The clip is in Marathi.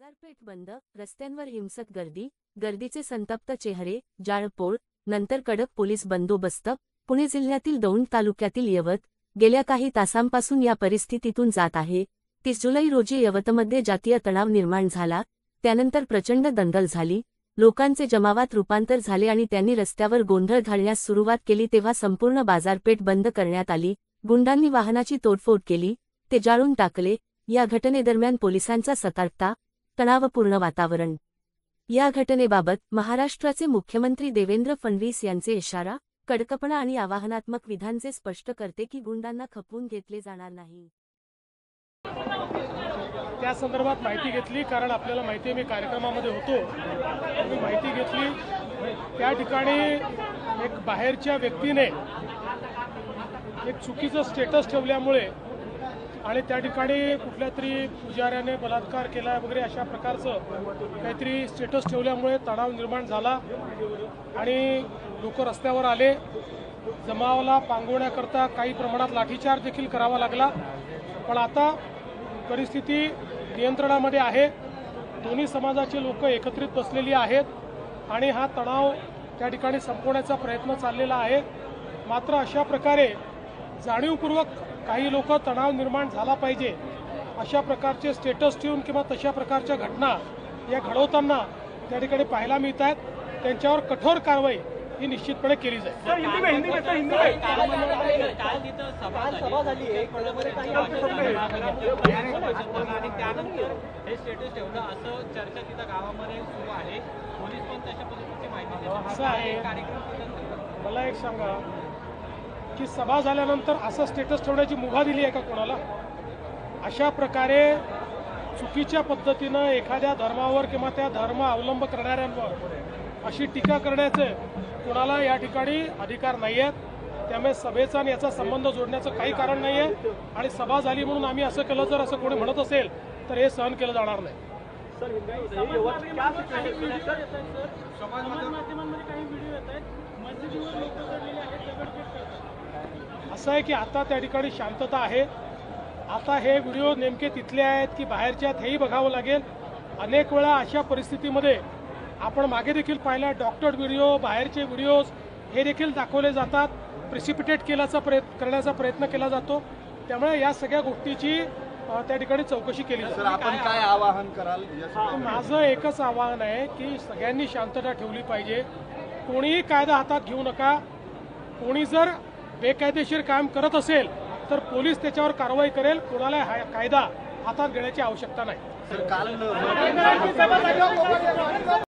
बाजारपेठ बंद, रस्त्यांवर हिंसक गर्दीचे संतप्त चेहरे, जाळपोळ, नंतर कडक पोलीस बंदोबस्त. पुणे जिल्ह्यातील दौंड तालुक्यातील यवत गेल्या काही तासांपासून या परिस्थितीतून जात आहे. 30 जुलै रोजी यवतमध्ये जातीय तणाव निर्माण झाला. त्यानंतर प्रचंड दंगल झाली. लोकांचे जमावात रूपांतर झाले आणि त्यांनी रस्त्यावर गोंधळ घालण्यास सुरुवात केली तेव्हा संपूर्ण बाजारपेठ बंद करण्यात आली. गुंडांनी वाहनाची तोडफोड केली, ते जाळून टाकले. या घटनेदरम्यान पोलिसांचा सतर्कता, तणावपूर्ण वातावरण. या घटनेबाबत महाराष्ट्राचे मुख्यमंत्री देवेंद्र फडणवीस यांचे इशारा, कडकपणा आणि आवाहनात्मक विधान स्पष्ट करते की गुंडांना खपवून घेतले जाणार नाही. त्या संदर्भात माहिती घेतली, कारण आपल्याला माहिती आहे मी कार्यक्रमामध्ये होतो. मी माहिती घेतली. त्या ठिकाणी एक बाहेरच्या व्यक्तीने एक चुकीचं स्टेटस ठेवल्यामुळे आणि त्या ठिकाणी कुठल्या तरी पुजाऱ्याने बलात्कार केला वगैरे अशा प्रकारचं काहीतरी स्टेटस ठेवल्यामुळे तणाव निर्माण झाला आणि लोक रस्त्यावर आले. जमावाला पांगवण्याकरता काही प्रमाणात लाठीचार्ज देखील करावा लागला. पण आता परिस्थिती नियंत्रणामध्ये आहे. दोन्ही समाजाचे लोक एकत्रित बसलेली आहेत आणि हा तणाव त्या ठिकाणी संपवण्याचा प्रयत्न चाललेला आहे. मात्र अशा प्रकारे जाणीवपूर्वक काही लोक तणाव निर्माण झाला पाहिजे अशा प्रकारचे स्टेटस ठेवून किंवा तशा प्रकारच्या घटना या घडवताना त्या ठिकाणी पाहायला मिळत आहेत. त्यांच्यावर कठोर कारवाई ही निश्चितपणे केली जाईल. असं आहे, मला एक सांगा की सभा झाल्यानंतर असं स्टेटस ठेवण्याची मुभा दिली आहे का कोणाला? अशा प्रकारे चुकीच्या पद्धतीनं एखाद्या धर्मावर किंवा त्या धर्म अवलंब करणाऱ्यांवर अशी टीका करण्याचे कोणाला या ठिकाणी अधिकार नाही आहेत. त्यामुळे सभेचा आणि याचा संबंध जोडण्याचं काही कारण नाही आहे. आणि सभा झाली म्हणून आम्ही असं केलं, जर असं कोणी म्हणत असेल तर हे सहन केलं जाणार नाही. असं आहे की आता त्या ठिकाणी शांतता आहे. आता हे व्हिडिओ नेमके तिथले आहेत की बाहेरचे आहेत हेही बघावं लागेल. अनेक वेळा अशा परिस्थितीमध्ये आपण मागे देखील पाहिला, डॉक्टर्ड व्हिडिओ, बाहेरचे व्हिडिओज हे देखील दाखवले जातात. प्रिसिपिटेट करण्याचा प्रयत्न केला जातो. त्यामुळे या सगळ्या गोष्टीची त्या ठिकाणी चौकशी केली जाते. आपण काय आवाहन कराल? माझं एकच आवाहन आहे की सगळ्यांनी शांतता ठेवली पाहिजे. कोणीही कायदा हातात घेऊ नका. कोणी जर बेकायदेशीर काम करत असेल तर पोलीस त्याच्यावर कारवाई करेल. कोणाला कायदा हातात घेण्याची आवश्यकता नाही.